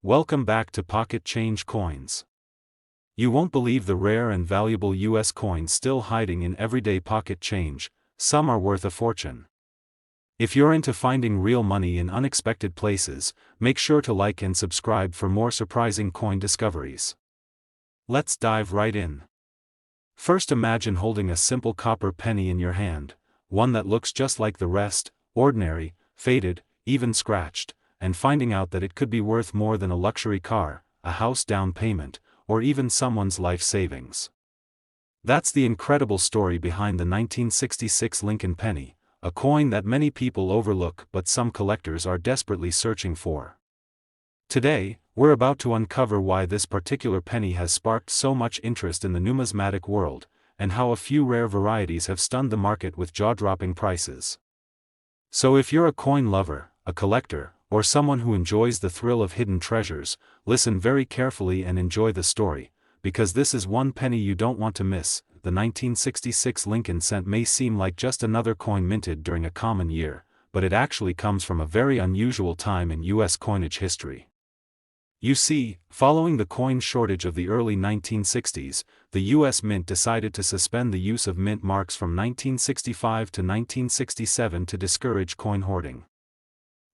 Welcome back to Pocket Change Coins. You won't believe the rare and valuable US coins still hiding in everyday pocket change. Some are worth a fortune. If you're into finding real money in unexpected places, make sure to like and subscribe for more surprising coin discoveries. Let's dive right in. First, imagine holding a simple copper penny in your hand, one that looks just like the rest, ordinary, faded, even scratched, and finding out that it could be worth more than a luxury car, a house down payment, or even someone's life savings. That's the incredible story behind the 1966 Lincoln penny, a coin that many people overlook but some collectors are desperately searching for. Today, we're about to uncover why this particular penny has sparked so much interest in the numismatic world, and how a few rare varieties have stunned the market with jaw-dropping prices. So if you're a coin lover, a collector, or someone who enjoys the thrill of hidden treasures, listen very carefully and enjoy the story, because this is one penny you don't want to miss. The 1966 Lincoln cent may seem like just another coin minted during a common year, but it actually comes from a very unusual time in U.S. coinage history. You see, following the coin shortage of the early 1960s, the U.S. Mint decided to suspend the use of mint marks from 1965 to 1967 to discourage coin hoarding.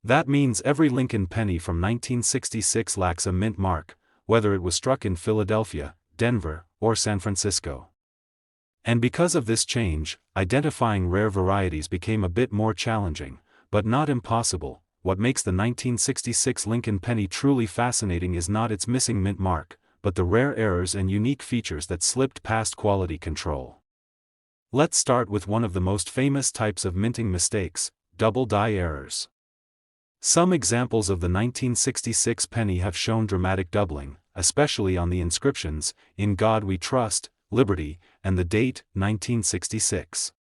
That means every Lincoln penny from 1966 lacks a mint mark, whether it was struck in Philadelphia, Denver, or San Francisco. And because of this change, identifying rare varieties became a bit more challenging, but not impossible. What makes the 1966 Lincoln penny truly fascinating is not its missing mint mark, but the rare errors and unique features that slipped past quality control. Let's start with one of the most famous types of minting mistakes: double die errors. Some examples of the 1966 penny have shown dramatic doubling, especially on the inscriptions, "In God We Trust," "Liberty," and the date, 1966.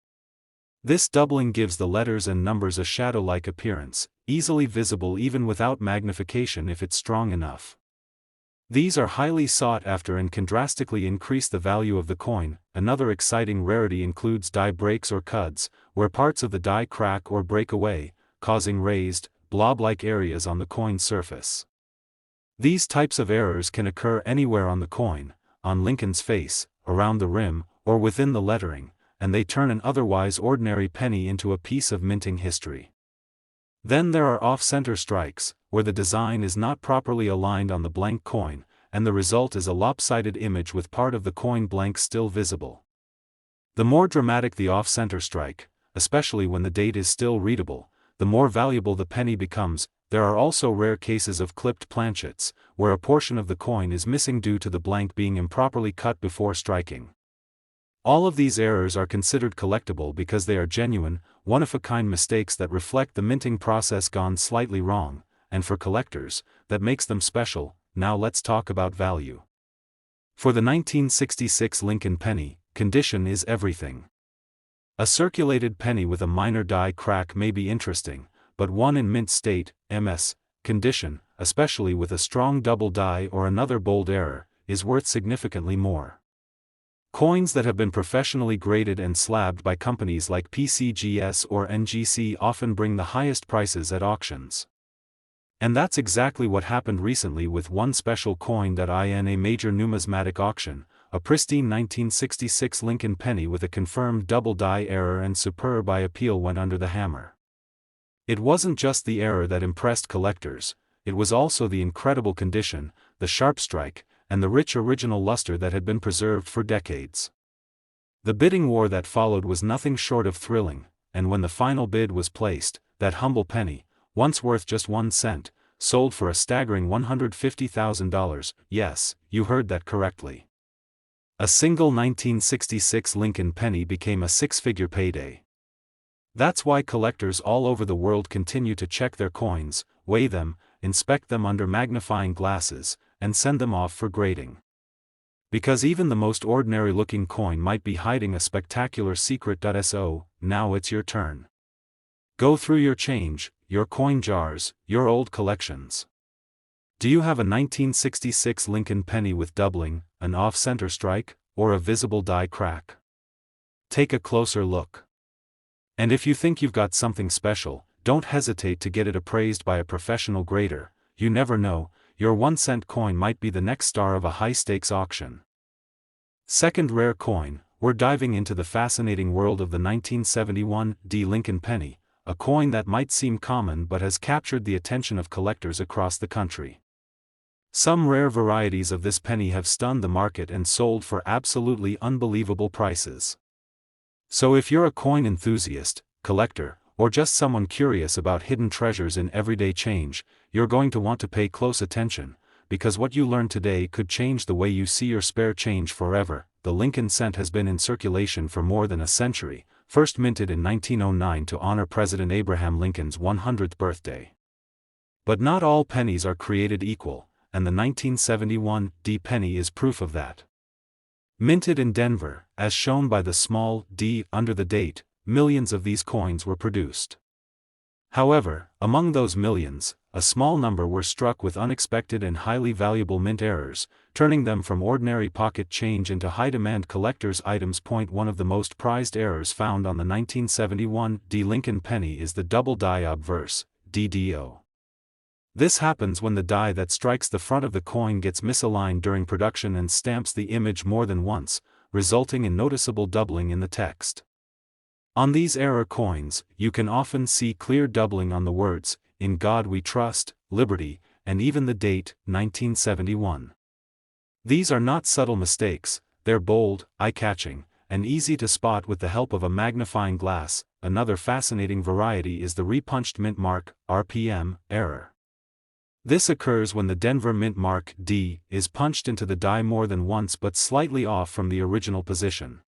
This doubling gives the letters and numbers a shadow-like appearance, easily visible even without magnification if it's strong enough. These are highly sought after and can drastically increase the value of the coin. Another exciting rarity includes die breaks or cuds, where parts of the die crack or break away, causing raised, blob-like areas on the coin surface. These types of errors can occur anywhere on the coin, on Lincoln's face, around the rim, or within the lettering, and they turn an otherwise ordinary penny into a piece of minting history. Then there are off-center strikes, where the design is not properly aligned on the blank coin, and the result is a lopsided image with part of the coin blank still visible. The more dramatic the off-center strike, especially when the date is still readable, the more valuable the penny becomes. There are also rare cases of clipped planchets, where a portion of the coin is missing due to the blank being improperly cut before striking. All of these errors are considered collectible because they are genuine, one-of-a-kind mistakes that reflect the minting process gone slightly wrong, and for collectors, that makes them special. Now let's talk about value. For the 1966 Lincoln penny, condition is everything. A circulated penny with a minor die crack may be interesting, but one in mint state, MS, condition, especially with a strong double die or another bold error, is worth significantly more. Coins that have been professionally graded and slabbed by companies like PCGS or NGC often bring the highest prices at auctions. And that's exactly what happened recently with one special coin in a major numismatic auction, a pristine 1966 Lincoln penny with a confirmed double die error and superb eye appeal went under the hammer. It wasn't just the error that impressed collectors, it was also the incredible condition, the sharp strike, and the rich original luster that had been preserved for decades. The bidding war that followed was nothing short of thrilling, and when the final bid was placed, that humble penny, once worth just 1 cent, sold for a staggering $150,000. Yes, you heard that correctly. A single 1966 Lincoln penny became a six-figure payday. That's why collectors all over the world continue to check their coins, weigh them, inspect them under magnifying glasses, and send them off for grading. Because even the most ordinary-looking coin might be hiding a spectacular secret. So, now it's your turn. Go through your change, your coin jars, your old collections. Do you have a 1966 Lincoln penny with doubling, an off-center strike, or a visible die crack? Take a closer look. And if you think you've got something special, don't hesitate to get it appraised by a professional grader. You never know, your 1-cent coin might be the next star of a high-stakes auction. Second rare coin, we're diving into the fascinating world of the 1971 D. Lincoln penny, a coin that might seem common but has captured the attention of collectors across the country. Some rare varieties of this penny have stunned the market and sold for absolutely unbelievable prices. So if you're a coin enthusiast, collector, or just someone curious about hidden treasures in everyday change, you're going to want to pay close attention, because what you learn today could change the way you see your spare change forever. The Lincoln cent has been in circulation for more than a century, first minted in 1909 to honor President Abraham Lincoln's 100th birthday. But not all pennies are created equal, and the 1971 D penny is proof of that. Minted in Denver, as shown by the small d under the date, millions of these coins were produced. However, among those millions, a small number were struck with unexpected and highly valuable mint errors, turning them from ordinary pocket change into high-demand collector's items. One of the most prized errors found on the 1971 D. Lincoln penny is the double die obverse, DDO. This happens when the die that strikes the front of the coin gets misaligned during production and stamps the image more than once, resulting in noticeable doubling in the text. On these error coins, you can often see clear doubling on the words, "In God We Trust," "Liberty," and even the date, 1971. These are not subtle mistakes, they're bold, eye-catching, and easy to spot with the help of a magnifying glass. Another fascinating variety is the repunched mint mark, RPM, error. This occurs when the Denver mint mark, D, is punched into the die more than once but slightly off from the original position.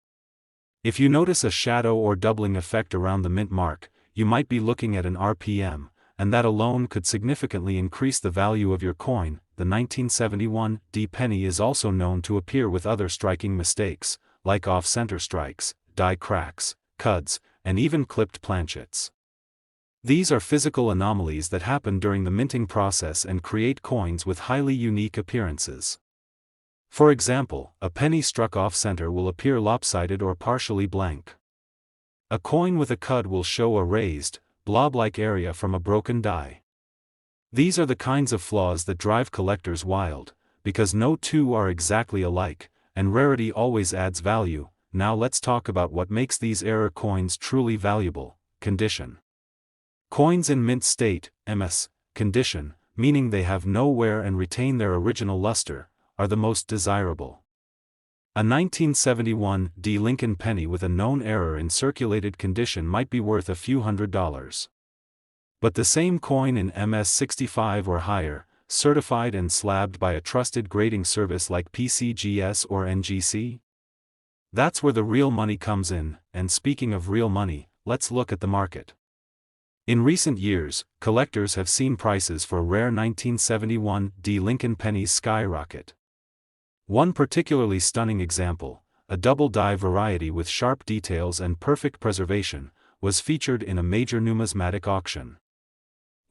If you notice a shadow or doubling effect around the mint mark, you might be looking at an RPM, and that alone could significantly increase the value of your coin. The 1971 D penny is also known to appear with other striking mistakes, like off-center strikes, die cracks, cuds, and even clipped planchets. These are physical anomalies that happen during the minting process and create coins with highly unique appearances. For example, a penny struck off-center will appear lopsided or partially blank. A coin with a cud will show a raised, blob-like area from a broken die. These are the kinds of flaws that drive collectors wild, because no two are exactly alike, and rarity always adds value. Now let's talk about what makes these error coins truly valuable: condition. Coins in mint state, MS, condition, meaning they have no wear and retain their original luster, are the most desirable. A 1971 D. Lincoln penny with a known error in circulated condition might be worth a few $100s. But the same coin in MS 65 or higher, certified and slabbed by a trusted grading service like PCGS or NGC? That's where the real money comes in. And speaking of real money, let's look at the market. In recent years, collectors have seen prices for rare 1971 D. Lincoln pennies skyrocket. One particularly stunning example, a double die variety with sharp details and perfect preservation, was featured in a major numismatic auction.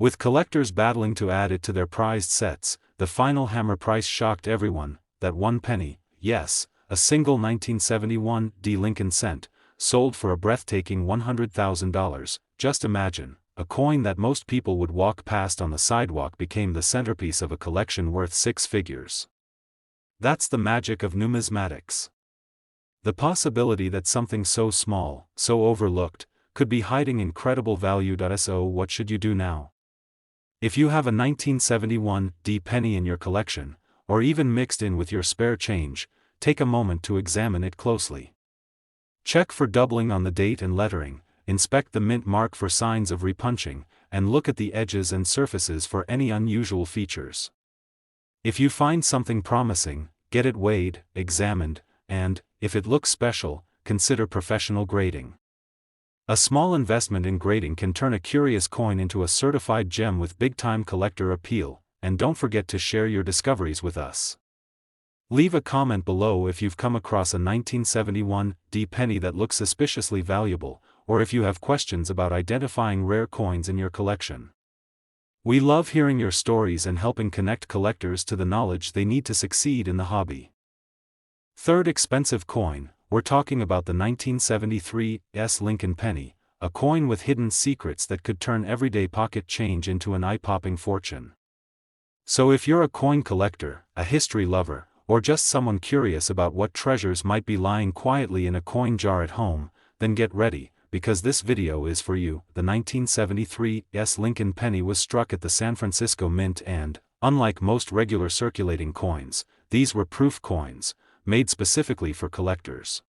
With collectors battling to add it to their prized sets, the final hammer price shocked everyone. That one penny, yes, a single 1971 D. Lincoln cent, sold for a breathtaking $100,000. Just imagine, a coin that most people would walk past on the sidewalk became the centerpiece of a collection worth six figures. That's the magic of numismatics. The possibility that something so small, so overlooked, could be hiding incredible value. So what should you do now? If you have a 1971 D penny in your collection, or even mixed in with your spare change, take a moment to examine it closely. Check for doubling on the date and lettering, inspect the mint mark for signs of repunching, and look at the edges and surfaces for any unusual features. If you find something promising, get it weighed, examined, and, if it looks special, consider professional grading. A small investment in grading can turn a curious coin into a certified gem with big-time collector appeal, and don't forget to share your discoveries with us. Leave a comment below if you've come across a 1971 D penny that looks suspiciously valuable, or if you have questions about identifying rare coins in your collection. We love hearing your stories and helping connect collectors to the knowledge they need to succeed in the hobby. Third expensive coin, we're talking about the 1973 S. Lincoln penny, a coin with hidden secrets that could turn everyday pocket change into an eye-popping fortune. So if you're a coin collector, a history lover, or just someone curious about what treasures might be lying quietly in a coin jar at home, then get ready, because this video is for you. The 1973 Lincoln penny was struck at the San Francisco Mint and, unlike most regular circulating coins, these were proof coins, made specifically for collectors.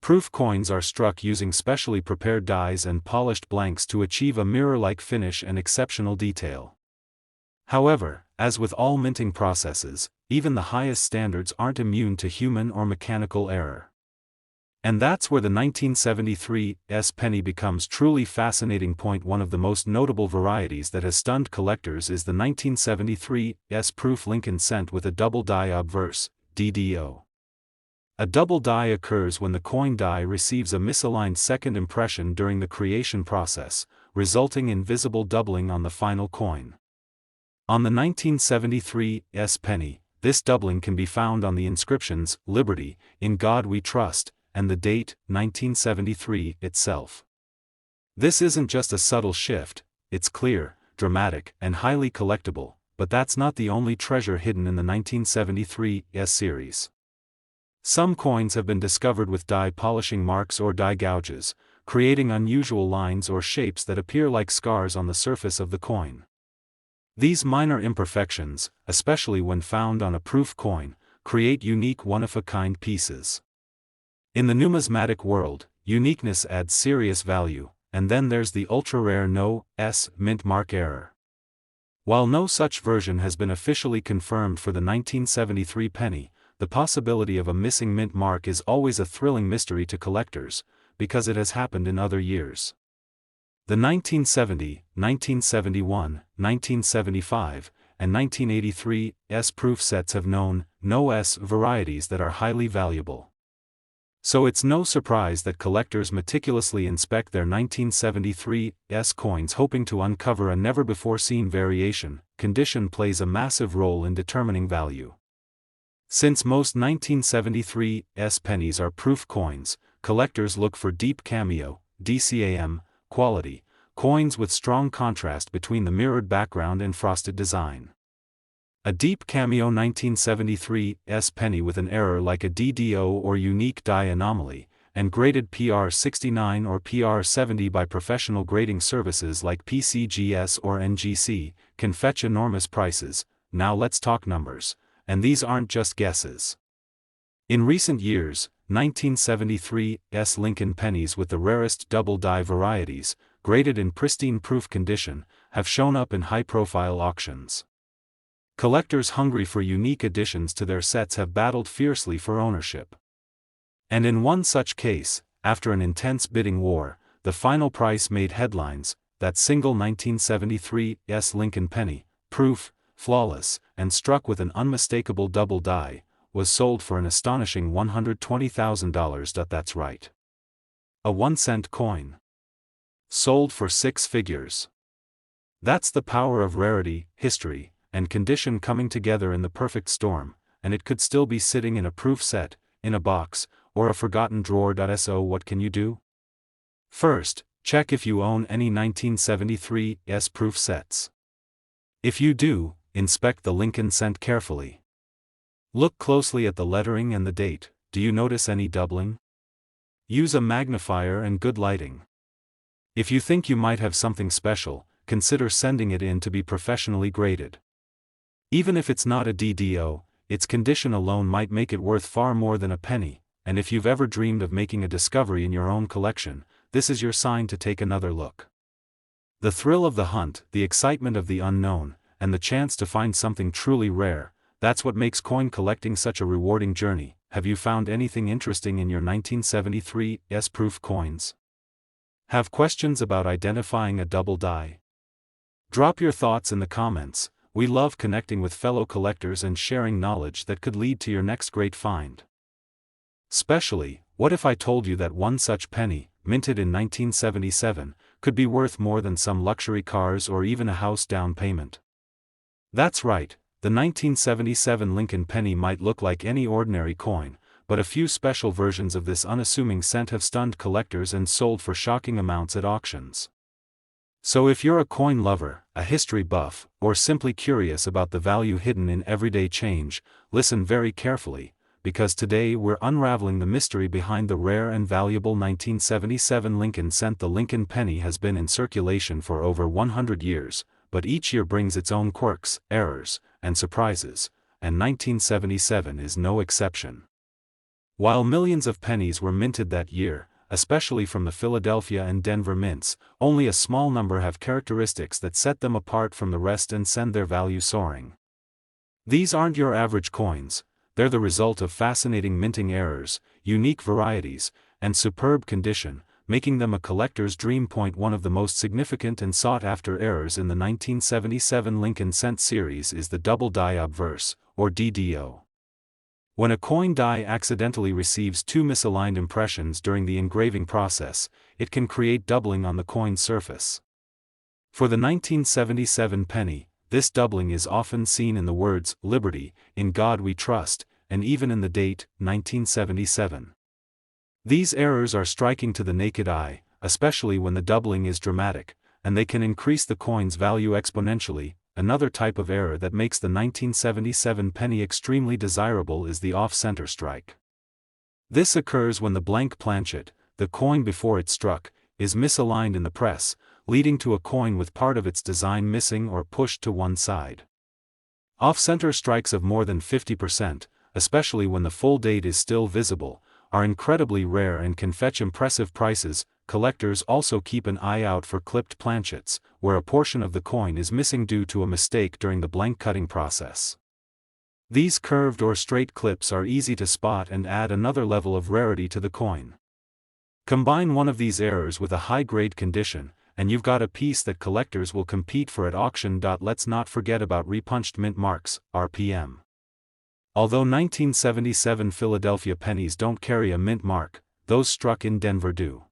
Proof coins are struck using specially prepared dies and polished blanks to achieve a mirror-like finish and exceptional detail. However, as with all minting processes, even the highest standards aren't immune to human or mechanical error. And that's where the 1973 penny becomes truly fascinating. One of the most notable varieties that has stunned collectors is the 1973 proof Lincoln cent with a double die obverse, DDO. A double die occurs when the coin die receives a misaligned second impression during the creation process, resulting in visible doubling on the final coin. On the 1973 penny, this doubling can be found on the inscriptions, "Liberty, in God We Trust," and the date, 1973, itself. This isn't just a subtle shift, it's clear, dramatic, and highly collectible, but that's not the only treasure hidden in the 1973 series. Some coins have been discovered with die polishing marks or die gouges, creating unusual lines or shapes that appear like scars on the surface of the coin. These minor imperfections, especially when found on a proof coin, create unique one-of-a-kind pieces. In the numismatic world, uniqueness adds serious value, and then there's the ultra-rare no-s mint mark error. While no such version has been officially confirmed for the 1973 penny, the possibility of a missing mint mark is always a thrilling mystery to collectors, because it has happened in other years. The 1970, 1971, 1975, and 1983 proof sets have known no-s varieties that are highly valuable. So it's no surprise that collectors meticulously inspect their 1973 coins hoping to uncover a never-before-seen variation. Condition plays a massive role in determining value. Since most 1973 pennies are proof coins, collectors look for deep cameo, DCAM, quality, coins with strong contrast between the mirrored background and frosted design. A deep cameo 1973 penny with an error like a DDO or unique die anomaly, and graded PR69 or PR70 by professional grading services like PCGS or NGC, can fetch enormous prices. Now let's talk numbers, and these aren't just guesses. In recent years, 1973 Lincoln pennies with the rarest double die varieties, graded in pristine proof condition, have shown up in high-profile auctions. Collectors hungry for unique additions to their sets have battled fiercely for ownership. And in one such case, after an intense bidding war, the final price made headlines. That single 1973 Lincoln penny, proof, flawless, and struck with an unmistakable double die, was sold for an astonishing $120,000. That's right. A 1-cent coin. Sold for 6 figures. That's the power of rarity, history, and condition coming together in the perfect storm, and it could still be sitting in a proof set, in a box, or a forgotten drawer. So what can you do? First, check if you own any 1973 proof sets. If you do, inspect the Lincoln cent carefully. Look closely at the lettering and the date. Do you notice any doubling? Use a magnifier and good lighting. If you think you might have something special, consider sending it in to be professionally graded. Even if it's not a DDO, its condition alone might make it worth far more than a penny, and if you've ever dreamed of making a discovery in your own collection, this is your sign to take another look. The thrill of the hunt, the excitement of the unknown, and the chance to find something truly rare, that's what makes coin collecting such a rewarding journey. Have you found anything interesting in your 1973 proof coins? Have questions about identifying a double die? Drop your thoughts in the comments. We love connecting with fellow collectors and sharing knowledge that could lead to your next great find. Especially, what if I told you that one such penny, minted in 1977, could be worth more than some luxury cars or even a house down payment? That's right. The 1977 Lincoln penny might look like any ordinary coin, but a few special versions of this unassuming cent have stunned collectors and sold for shocking amounts at auctions. So if you're a coin lover, a history buff, or simply curious about the value hidden in everyday change, listen very carefully, because today we're unraveling the mystery behind the rare and valuable 1977 Lincoln cent. The Lincoln penny has been in circulation for over 100 years, but each year brings its own quirks, errors, and surprises, and 1977 is no exception. While millions of pennies were minted that year, especially from the Philadelphia and Denver mints, only a small number have characteristics that set them apart from the rest and send their value soaring. These aren't your average coins, they're the result of fascinating minting errors, unique varieties, and superb condition, making them a collector's dream. One of the most significant and sought-after errors in the 1977 Lincoln cent series is the double die obverse, or DDO. When a coin die accidentally receives two misaligned impressions during the engraving process, it can create doubling on the coin's surface. For the 1977 penny, this doubling is often seen in the words, "Liberty, in God we trust," and even in the date, 1977. These errors are striking to the naked eye, especially when the doubling is dramatic, and they can increase the coin's value exponentially. Another type of error that makes the 1977 penny extremely desirable is the off-center strike. This occurs when the blank planchet, the coin before it struck, is misaligned in the press, leading to a coin with part of its design missing or pushed to one side. Off-center strikes of more than 50%, especially when the full date is still visible, are incredibly rare and can fetch impressive prices. Collectors also keep an eye out for clipped planchets, where a portion of the coin is missing due to a mistake during the blank cutting process. These curved or straight clips are easy to spot and add another level of rarity to the coin. Combine one of these errors with a high-grade condition, and you've got a piece that collectors will compete for at auction. Let's not forget about repunched mint marks, RPM. Although 1977 Philadelphia pennies don't carry a mint mark, those struck in Denver do.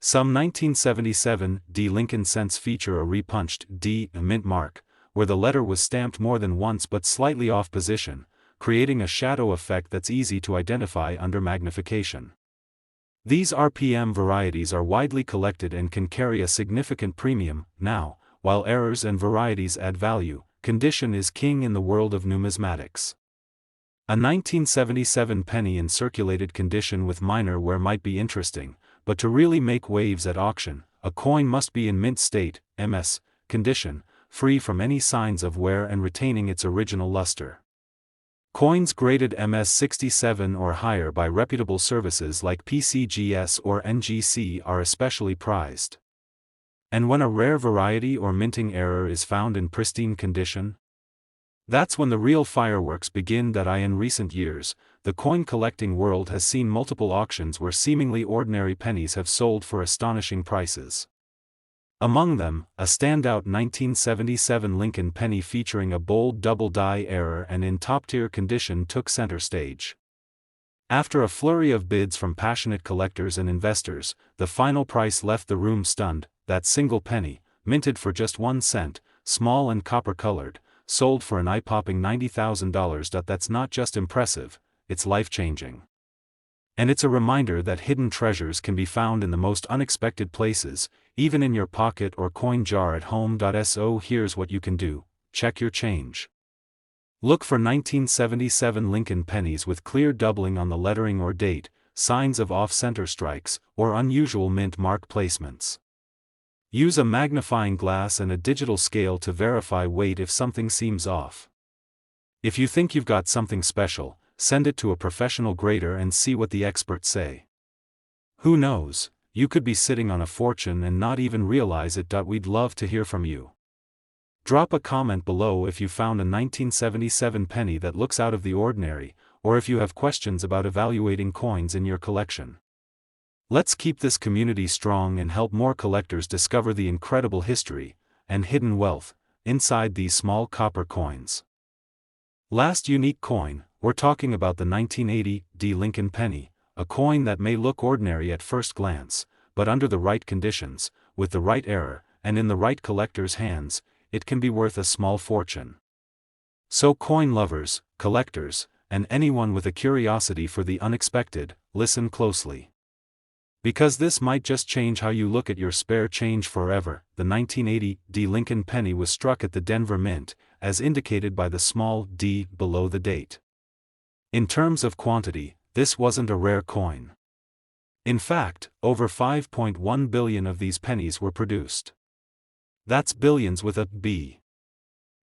Some 1977 D Lincoln cents feature a repunched D mint mark, where the letter was stamped more than once but slightly off position, creating a shadow effect that's easy to identify under magnification. These RPM varieties are widely collected and can carry a significant premium. Now, while errors and varieties add value, condition is king in the world of numismatics. A 1977 penny in circulated condition with minor wear might be interesting, but to really make waves at auction, a coin must be in mint state, MS, condition, free from any signs of wear and retaining its original luster. Coins graded MS 67 or higher by reputable services like PCGS or NGC are especially prized. And when a rare variety or minting error is found in pristine condition, that's when the real fireworks begin. In recent years, the coin collecting world has seen multiple auctions where seemingly ordinary pennies have sold for astonishing prices. Among them, a standout 1977 Lincoln penny featuring a bold double die error and in top-tier condition took center stage. After a flurry of bids from passionate collectors and investors, the final price left the room stunned. That single penny, minted for just 1 cent, small and copper-colored, sold for an eye-popping $90,000. That's not just impressive, it's life-changing. And it's a reminder that hidden treasures can be found in the most unexpected places, even in your pocket or coin jar at home. So here's what you can do: check your change. Look for 1977 Lincoln pennies with clear doubling on the lettering or date, signs of off-center strikes, or unusual mint mark placements. Use a magnifying glass and a digital scale to verify weight if something seems off. If you think you've got something special, send it to a professional grader and see what the experts say. Who knows, you could be sitting on a fortune and not even realize it. We'd love to hear from you. Drop a comment below if you found a 1977 penny that looks out of the ordinary, or if you have questions about evaluating coins in your collection. Let's keep this community strong and help more collectors discover the incredible history and hidden wealth inside these small copper coins. Last unique coin, we're talking about the 1980 D Lincoln penny, a coin that may look ordinary at first glance, but under the right conditions, with the right error, and in the right collector's hands, it can be worth a small fortune. So coin lovers, collectors, and anyone with a curiosity for the unexpected, listen closely. Because this might just change how you look at your spare change forever. The 1980 D Lincoln penny was struck at the Denver Mint, as indicated by the small d below the date. In terms of quantity, this wasn't a rare coin. In fact, over 5.1 billion of these pennies were produced. That's billions with a B.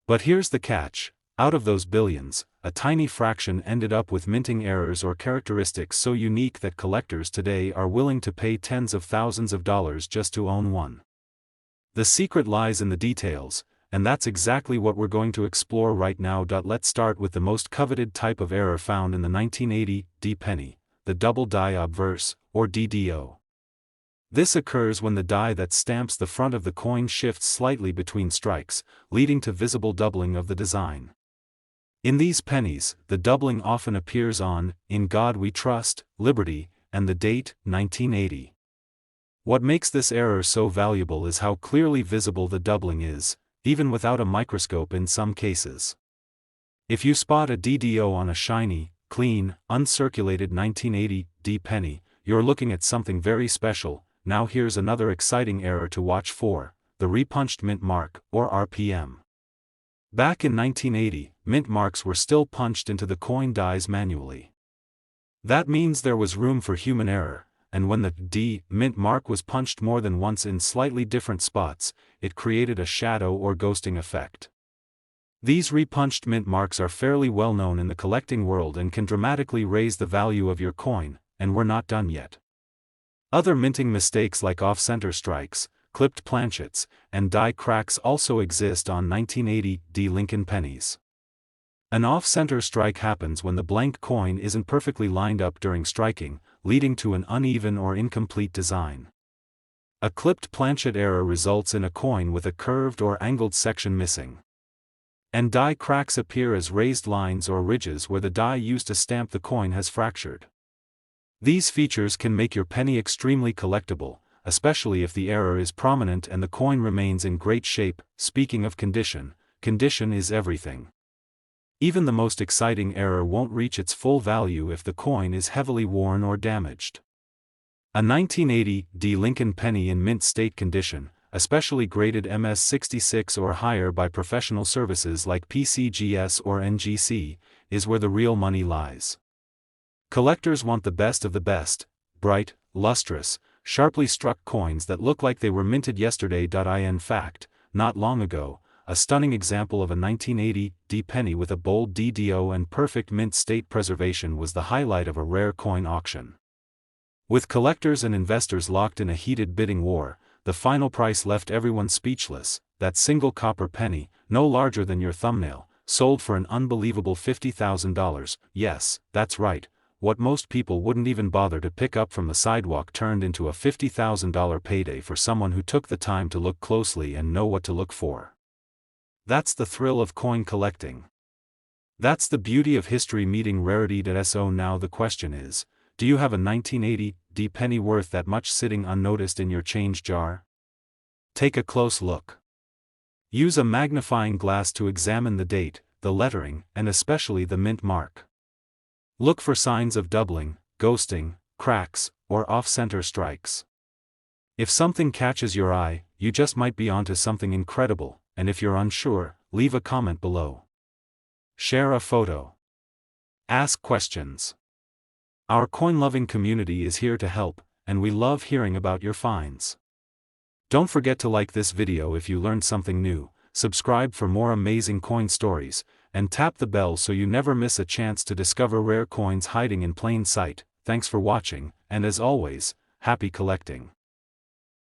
But here's the catch: out of those billions, a tiny fraction ended up with minting errors or characteristics so unique that collectors today are willing to pay tens of thousands of dollars just to own one. The secret lies in the details, and that's exactly what we're going to explore right now. Let's start with the most coveted type of error found in the 1980 D penny, the double die obverse, or DDO. This occurs when the die that stamps the front of the coin shifts slightly between strikes, leading to visible doubling of the design. In these pennies, the doubling often appears on "In God We Trust," "Liberty," and the date, 1980. What makes this error so valuable is how clearly visible the doubling is, even without a microscope in some cases. If you spot a DDO on a shiny, clean, uncirculated 1980 D penny, you're looking at something very special. Now here's another exciting error to watch for: the repunched mint mark, or RPM. Back in 1980, mint marks were still punched into the coin dies manually. That means there was room for human error, and when the D mint mark was punched more than once in slightly different spots, it created a shadow or ghosting effect. These repunched mint marks are fairly well known in the collecting world and can dramatically raise the value of your coin, and we're not done yet. Other minting mistakes like off-center strikes, clipped planchets, and die cracks also exist on 1980 D Lincoln pennies. An off-center strike happens when the blank coin isn't perfectly lined up during striking, leading to an uneven or incomplete design. A clipped planchet error results in a coin with a curved or angled section missing. And die cracks appear as raised lines or ridges where the die used to stamp the coin has fractured. These features can make your penny extremely collectible, especially if the error is prominent and the coin remains in great shape. Speaking of condition, condition is everything. Even the most exciting error won't reach its full value if the coin is heavily worn or damaged. A 1980 D Lincoln penny in mint state condition, especially graded MS66 or higher by professional services like PCGS or NGC, is where the real money lies. Collectors want the best of the best: bright, lustrous, sharply struck coins that look like they were minted yesterday. In fact, not long ago, a stunning example of a 1980 D penny with a bold DDO and perfect mint state preservation was the highlight of a rare coin auction. With collectors and investors locked in a heated bidding war, the final price left everyone speechless. That single copper penny, no larger than your thumbnail, sold for an unbelievable $50,000. Yes, that's right. What most people wouldn't even bother to pick up from the sidewalk turned into a $50,000 payday for someone who took the time to look closely and know what to look for. That's the thrill of coin collecting. That's the beauty of history meeting rarity. So now the question is, do you have a 1980 D penny worth that much sitting unnoticed in your change jar? Take a close look. Use a magnifying glass to examine the date, the lettering, and especially the mint mark. Look for signs of doubling, ghosting, cracks, or off-center strikes. If something catches your eye, you just might be onto something incredible, and if you're unsure, leave a comment below. Share a photo. Ask questions. Our coin-loving community is here to help, and we love hearing about your finds. Don't forget to like this video if you learned something new, subscribe for more amazing coin stories, and tap the bell so you never miss a chance to discover rare coins hiding in plain sight. Thanks for watching, and as always, happy collecting.